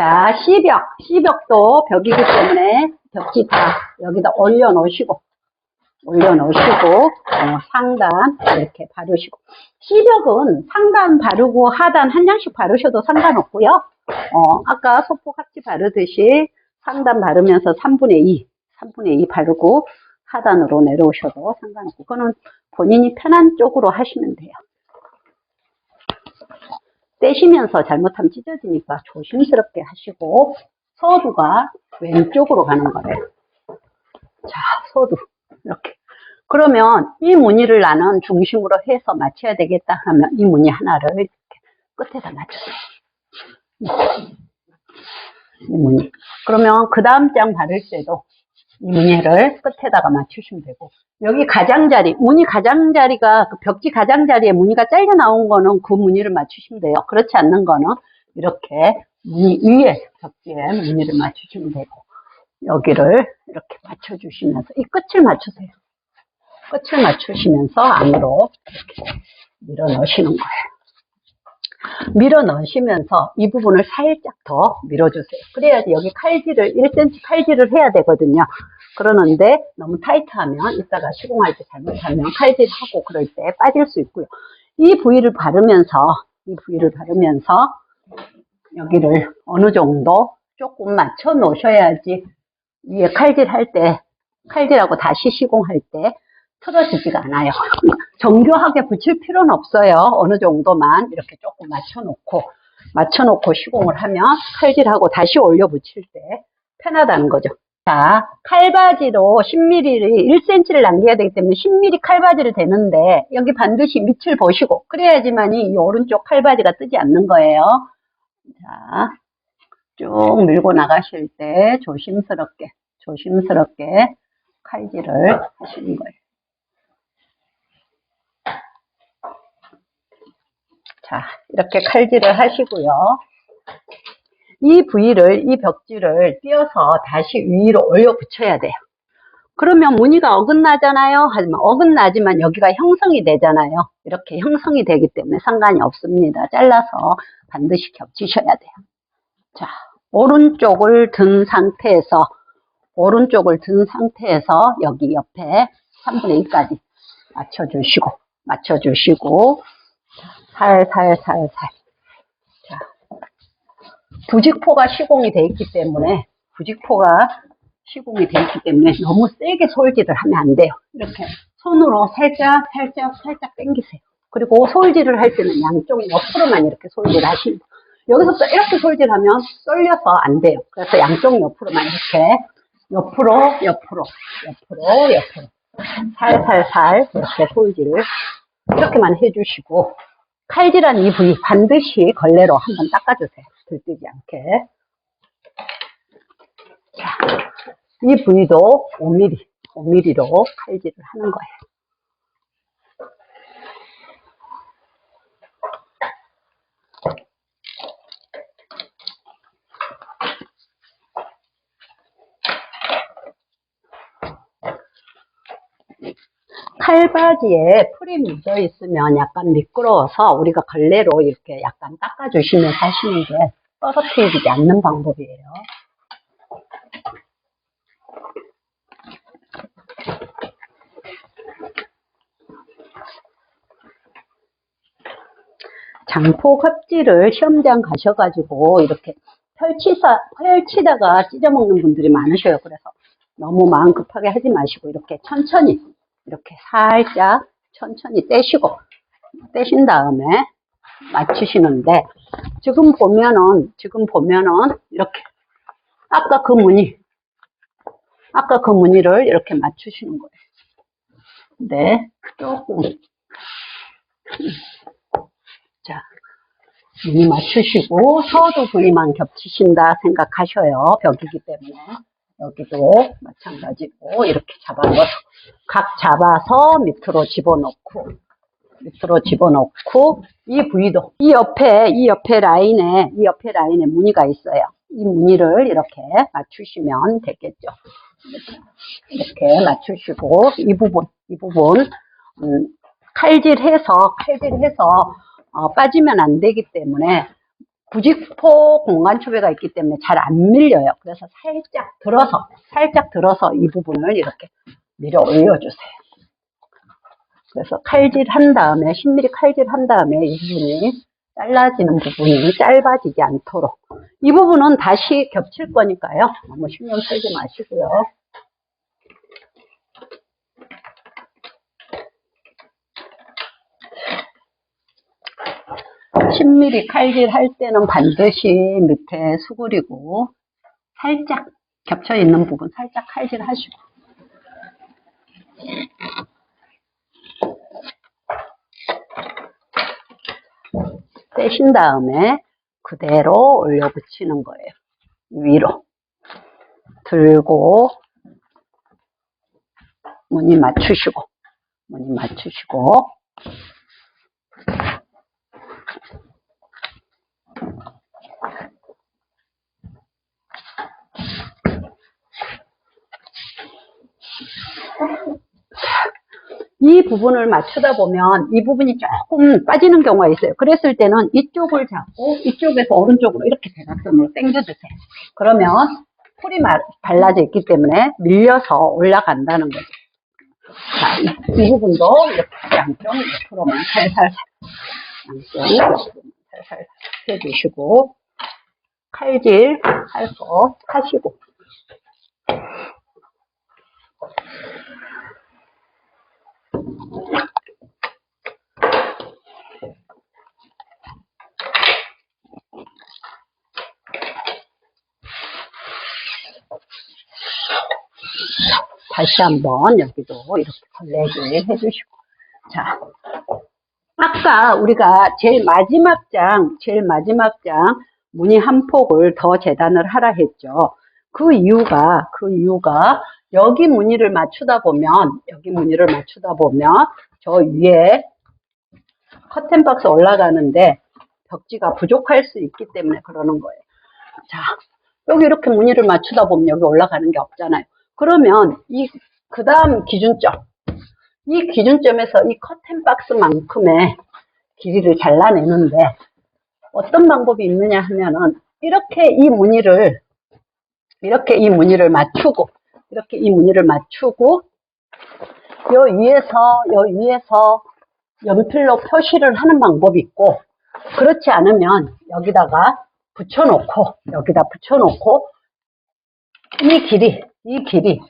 자, C벽도 벽이기 때문에 벽지 다 여기다 올려놓으시고, 상단 이렇게 바르시고. C벽은 상단 바르고 하단 한 장씩 바르셔도 상관없고요. 아까 소포 같이 바르듯이 상단 바르면서 3분의 2 바르고 하단으로 내려오셔도 상관없고, 그거는 본인이 편한 쪽으로 하시면 돼요. 떼시면서 잘못하면 찢어지니까 조심스럽게 하시고, 서두가 왼쪽으로 가는 거래요. 자, 서두 이렇게. 그러면 이 무늬를 나는 중심으로 해서 맞춰야 되겠다 하면 이 무늬 하나를 이렇게 끝에다 맞추세요. 이 무늬. 그러면 그 다음 장 바를 때도 이 무늬를 끝에다가 맞추시면 되고, 여기 가장자리, 무늬 가장자리가, 그 벽지 가장자리에 무늬가 잘려 나온 거는 그 무늬를 맞추시면 돼요. 그렇지 않는 거는 이렇게 무늬 위에 벽지에 무늬를 맞추시면 되고, 여기를 이렇게 맞춰주시면서 이 끝을 맞추세요. 끝을 맞추시면서 안으로 이렇게 밀어 넣으시는 거예요. 밀어 넣으시면서 이 부분을 살짝 더 밀어주세요. 그래야지 여기 칼질을 1cm 칼질을 해야 되거든요. 그러는데 너무 타이트하면 이따가 시공할 때 잘못하면 칼질하고 그럴 때 빠질 수 있고요. 이 부위를 바르면서 여기를 어느 정도 조금 맞춰 놓으셔야지 위에 칼질하고 다시 시공할 때 틀어지지가 않아요. 정교하게 붙일 필요는 없어요. 어느 정도만 이렇게 조금 맞춰놓고 시공을 하면 칼질하고 다시 올려 붙일 때 편하다는 거죠. 자, 칼바지로 10mm를 1cm를 남겨야 되기 때문에 10mm 칼바지를 대는데 여기 반드시 밑을 보시고 그래야지만이 이 오른쪽 칼바지가 뜨지 않는 거예요. 자, 쭉 밀고 나가실 때 조심스럽게 칼질을 하시는 거예요. 자, 이렇게 칼질을 하시고요. 이 벽지를 띄어서 다시 위로 올려 붙여야 돼요. 그러면 무늬가 어긋나잖아요. 하지만 어긋나지만 여기가 형성이 되잖아요. 이렇게 형성이 되기 때문에 상관이 없습니다. 잘라서 반드시 겹치셔야 돼요. 자, 오른쪽을 든 상태에서 여기 옆에 3분의 2까지 맞춰주시고 살살. 자, 부직포가 시공이 돼 있기 때문에 너무 세게 솔질을 하면 안 돼요. 이렇게 손으로 살짝 당기세요. 그리고 솔질을 할 때는 양쪽 옆으로만 이렇게 솔질하시고, 여기서 또 이렇게 솔질하면 쏠려서 안 돼요. 그래서 양쪽 옆으로만 이렇게 옆으로 살살 이렇게 솔질을 이렇게만 해주시고, 칼질한 이 부위 반드시 걸레로 한번 닦아주세요. 들뜨지 않게. 자, 이 부위도 5mm로 칼질을 하는 거예요. 칼바지에 풀이 묻어 있으면 약간 미끄러워서 우리가 걸레로 이렇게 약간 닦아주시면서 하시는 게 떨어뜨리지 않는 방법이에요. 장포 껍질을 시험장 가셔가지고 이렇게 펼치다가 찢어먹는 분들이 많으셔요. 그래서 너무 마음 급하게 하지 마시고 이렇게 천천히 이렇게 살짝 천천히 떼신 다음에 맞추시는데, 지금 보면은 이렇게 아까 그 무늬를 이렇게 맞추시는 거예요. 네, 조금. 자, 무늬 맞추시고 서두 부위만 겹치신다 생각하셔요. 벽이기 때문에. 여기도 마찬가지고 이렇게 잡아서 밑으로 집어넣고 이 부위도 이 옆에 라인에 무늬가 있어요. 이 무늬를 이렇게 맞추시면 되겠죠. 이렇게 맞추시고 이 부분 칼질해서 빠지면 안 되기 때문에 부직포 공간 초배가 있기 때문에 잘 안 밀려요. 그래서 살짝 들어서 이 부분을 이렇게 밀어 올려주세요. 그래서 칼질한 다음에 10mm 칼질한 다음에 이 부분이 잘라지는 부분이 짧아지지 않도록, 이 부분은 다시 겹칠 거니까요. 너무 신경 쓰지 마시고요. (10mm) 칼질할 때는 반드시 밑에 수그리고 살짝 겹쳐 있는 부분 살짝 칼질하시고, 떼신 다음에 그대로 올려 붙이는 거예요. 위로 들고 무늬 맞추시고 이 부분을 맞추다 보면 이 부분이 조금 빠지는 경우가 있어요. 그랬을 때는 이쪽을 잡고 이쪽에서 오른쪽으로 이렇게 대각선으로 당겨주세요. 그러면 풀이 발라져 있기 때문에 밀려서 올라간다는 거죠. 자, 이 부분도 이렇게 양쪽 옆으로만 살살 해주시고, 칼질 할 거 하시고, 다시 한번 여기도 이렇게 걸레질 해주시고. 자, 아까 우리가 제일 마지막 장 무늬 한 폭을 더 재단을 하라 했죠. 그 이유가 여기 무늬를 맞추다 보면 저 위에 커튼박스 올라가는데 벽지가 부족할 수 있기 때문에 그러는 거예요. 자, 여기 이렇게 무늬를 맞추다 보면 여기 올라가는 게 없잖아요. 그러면 그 다음 기준점, 이 기준점에서 이 커튼박스만큼의 길이를 잘라내는데 어떤 방법이 있느냐 하면은 이렇게 이 무늬를 맞추고 요 위에서 연필로 표시를 하는 방법이 있고, 그렇지 않으면 여기다가 붙여놓고 이 길이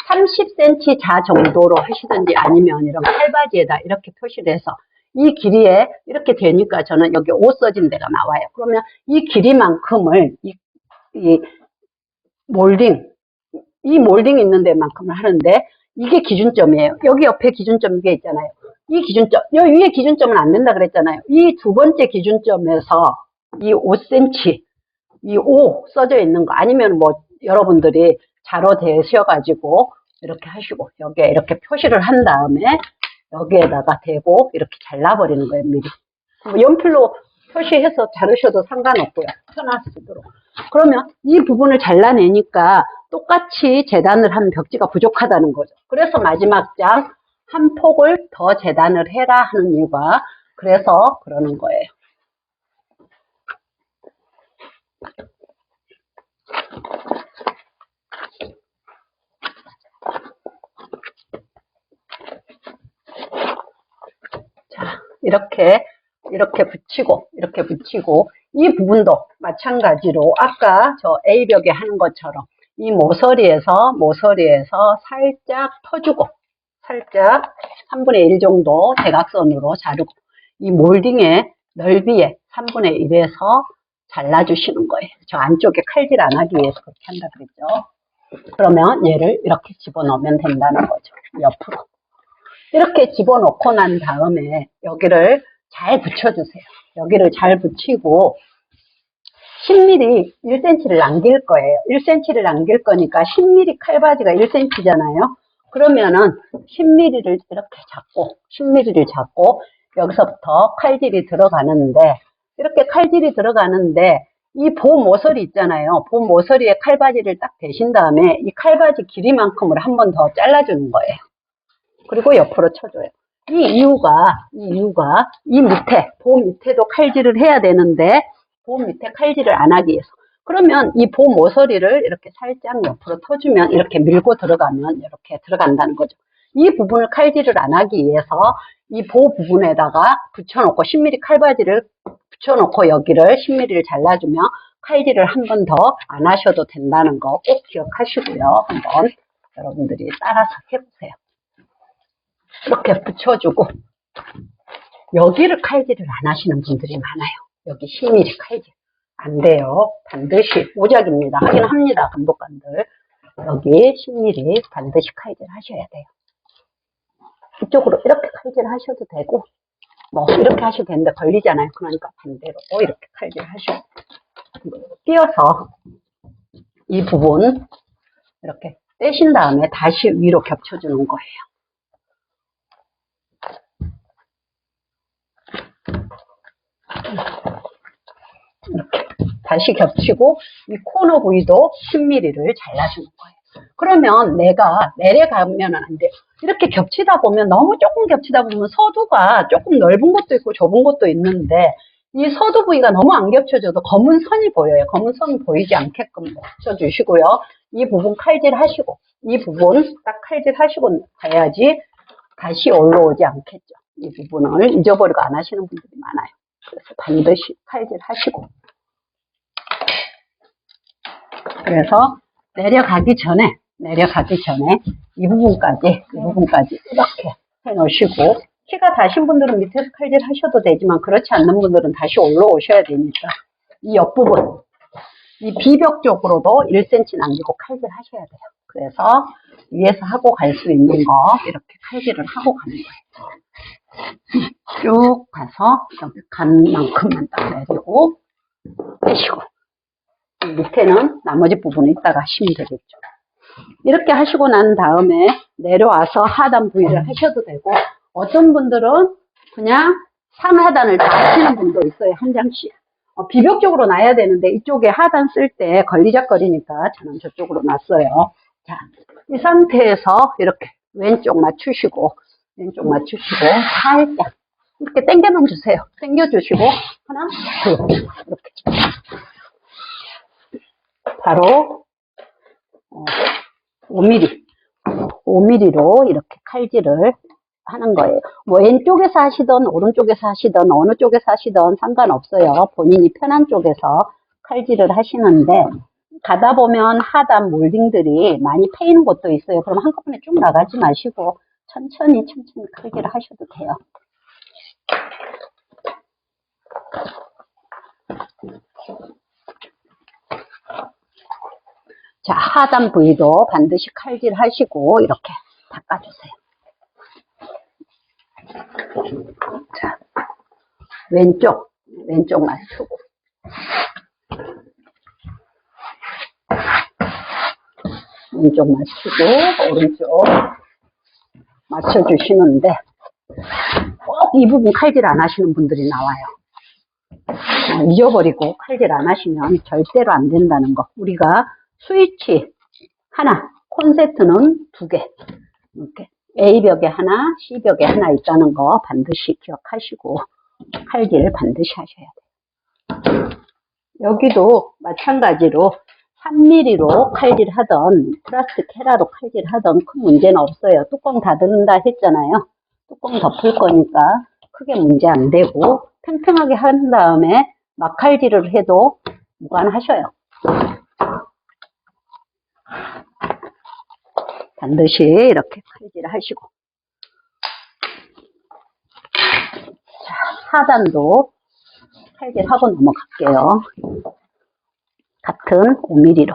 30cm 자 정도로 하시든지, 아니면 이런 칼바지에다 이렇게 표시를 해서 이 길이에 이렇게 되니까 저는 여기 옷 써진 데가 나와요. 그러면 이 길이만큼을 이 몰딩 있는 데만큼을 하는데, 이게 기준점이에요. 여기 옆에 기준점 이게 있잖아요. 이 기준점, 요 위에 기준점은 안 된다 그랬잖아요. 이 두 번째 기준점에서 이 5cm, 이 5 써져 있는 거, 아니면 뭐 여러분들이 자로 대셔가지고 이렇게 하시고 여기에 이렇게 표시를 한 다음에 여기에다가 대고 이렇게 잘라버리는 거예요. 미리 연필로 표시해서 자르셔도 상관없고요. 편하시도록. 그러면 이 부분을 잘라내니까 똑같이 재단을 한 벽지가 부족하다는 거죠. 그래서 마지막 장 한 폭을 더 재단을 해라 하는 이유가 그래서 그러는 거예요. 자, 이렇게 붙이고 이 부분도 마찬가지로 아까 저 A벽에 하는 것처럼 이 모서리에서 살짝 터주고, 살짝 3분의 1 정도 대각선으로 자르고, 이 몰딩의 넓이에 3분의 1에서 잘라주시는 거예요. 저 안쪽에 칼질 안 하기 위해서 그렇게 한다 그랬죠. 그러면 얘를 이렇게 집어넣으면 된다는 거죠. 옆으로. 이렇게 집어넣고 난 다음에 여기를 잘 붙여주세요. 여기를 잘 붙이고 10mm 1cm를 남길 거예요. 1cm를 남길 거니까 10mm 칼바지가 1cm잖아요. 그러면은 10mm를 이렇게 잡고 여기서부터 칼질이 들어가는데, 이렇게 칼질이 들어가는데 이 보 모서리 있잖아요. 보 모서리에 칼바지를 딱 대신 다음에 이 칼바지 길이만큼을 한 번 더 잘라주는 거예요. 그리고 옆으로 쳐줘요. 이 이유가 이 밑에, 보 밑에도 칼질을 해야 되는데 보호 밑에 칼질을 안 하기 위해서. 그러면 이 보호 모서리를 이렇게 살짝 옆으로 터주면 이렇게 밀고 들어가면 이렇게 들어간다는 거죠. 이 부분을 칼질을 안 하기 위해서 이 보호 부분에다가 붙여놓고 10mm 칼바지를 붙여놓고 여기를 10mm를 잘라주면 칼질을 한 번 더 안 하셔도 된다는 거 꼭 기억하시고요. 한번 여러분들이 따라서 해보세요. 이렇게 붙여주고 여기를 칼질을 안 하시는 분들이 많아요. 여기 10mm 칼질 안 돼요. 반드시 오작입니다. 하긴 합니다. 감독관들 여기 10mm 반드시 칼질 하셔야 돼요. 이쪽으로 이렇게 칼질 하셔도 되고 뭐 이렇게 하셔도 되는데 걸리잖아요. 그러니까 반대로 이렇게 칼질 하시고 띄어서 이 부분 이렇게 떼신 다음에 다시 위로 겹쳐주는 거예요. 이렇게 다시 겹치고 이 코너 부위도 10mm를 잘라주는 거예요. 그러면 내가 내려가면 안 돼요. 이렇게 겹치다 보면 너무 조금 겹치다 보면 서두가 조금 넓은 것도 있고 좁은 것도 있는데 이 서두 부위가 너무 안 겹쳐져도 검은 선이 보여요. 검은 선 보이지 않게끔 겹쳐주시고요. 이 부분 칼질 하시고 이 부분 딱 칼질 하시고 가야지 다시 올라오지 않겠죠. 이 부분을 잊어버리고 안 하시는 분들이 많아요. 그래서 반드시 칼질 하시고 그래서 내려가기 전에 이 부분까지 이렇게 해 놓으시고 키가 다신 분들은 밑에서 칼질 하셔도 되지만 그렇지 않는 분들은 다시 올라오셔야 되니까 이 옆부분 이 비벽 쪽으로도 1cm 남기고 칼질 하셔야 돼요. 그래서 위에서 하고 갈 수 있는 거 이렇게 칼질을 하고 가는 거예요. 쭉 가서 여기 간 만큼만 딱 내리고 빼시고 밑에는 나머지 부분은 이따가 하시면 되겠죠. 이렇게 하시고 난 다음에 내려와서 하단 부위를 하셔도 되고 어떤 분들은 그냥 상하단을 다 하시는 분도 있어요. 한 장씩. 비벽적으로 놔야 되는데 이쪽에 하단 쓸 때 걸리적거리니까 저는 저쪽으로 놨어요. 자, 이 상태에서 이렇게 왼쪽 맞추시고 살짝 이렇게 당겨만 주세요. 당겨주시고 하나, 둘 이렇게 바로 5mm로 이렇게 칼질을 하는 거예요. 뭐 왼쪽에서 하시던 오른쪽에서 하시던 어느 쪽에서 하시던 상관없어요. 본인이 편한 쪽에서 칼질을 하시는데 가다 보면 하단 몰딩들이 많이 패이는 곳도 있어요. 그럼 한꺼번에 쭉 나가지 마시고 천천히 칼질을 하셔도 돼요. 자, 하단 부위도 반드시 칼질 하시고 이렇게 닦아주세요. 자, 왼쪽 맞추고 왼쪽 맞추고 오른쪽 맞춰주시는데 꼭 이 부분 칼질 안 하시는 분들이 나와요. 잊어버리고 칼질 안 하시면 절대로 안 된다는 거. 우리가 스위치 하나, 콘센트는 2개 이렇게 A벽에 하나, C벽에 하나 있다는 거 반드시 기억하시고 칼질 반드시 하셔야 돼요. 여기도 마찬가지로 3mm로 칼질하던 플라스틱 헤라로 칼질하던 큰 문제는 없어요. 뚜껑 닫는다 했잖아요. 뚜껑 덮을 거니까 크게 문제 안 되고 팽팽하게 한 다음에 막 칼질을 해도 무관하셔요. 반드시 이렇게 칼질을 하시고 자, 하단도 칼질하고 넘어갈게요. 같은 5mm로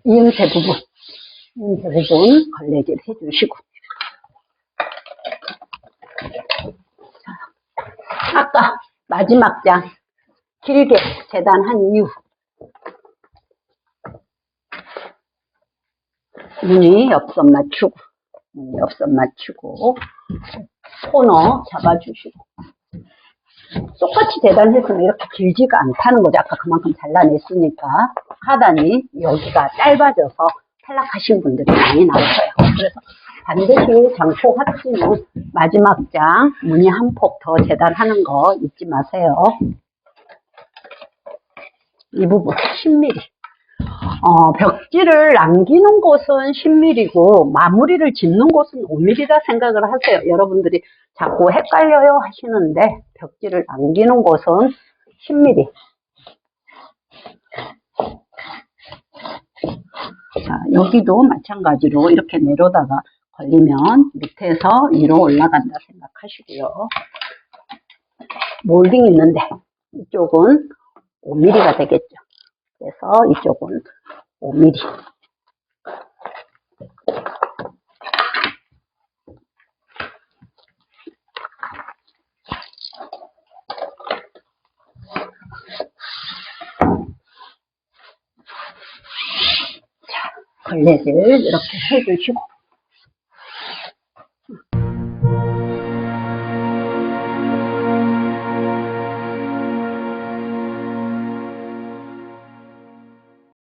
이음새 부분 걸레질 해주시고 아까 마지막 장 길게 재단한 이유 무늬 옆선 맞추고, 무늬 옆선 맞추고, 코너 잡아주시고. 똑같이 재단했으면 이렇게 길지가 않다는 거죠. 아까 그만큼 잘라냈으니까. 하단이 여기가 짧아져서 탈락하신 분들이 많이 나오셔요. 그래서 반드시 장포 합지는 마지막 장 무늬 한 폭 더 재단하는 거 잊지 마세요. 이 부분 10mm. 벽지를 남기는 곳은 10mm고 마무리를 짓는 곳은 5mm다 생각을 하세요. 여러분들이 자꾸 헷갈려요 하시는데 벽지를 남기는 곳은 10mm. 자, 여기도 마찬가지로 이렇게 내려다가 걸리면 밑에서 위로 올라간다 생각하시고요. 몰딩 있는데 이쪽은 5mm가 되겠죠. 그래서 이쪽은 5mm. 자, 걸레질 이렇게 해주시고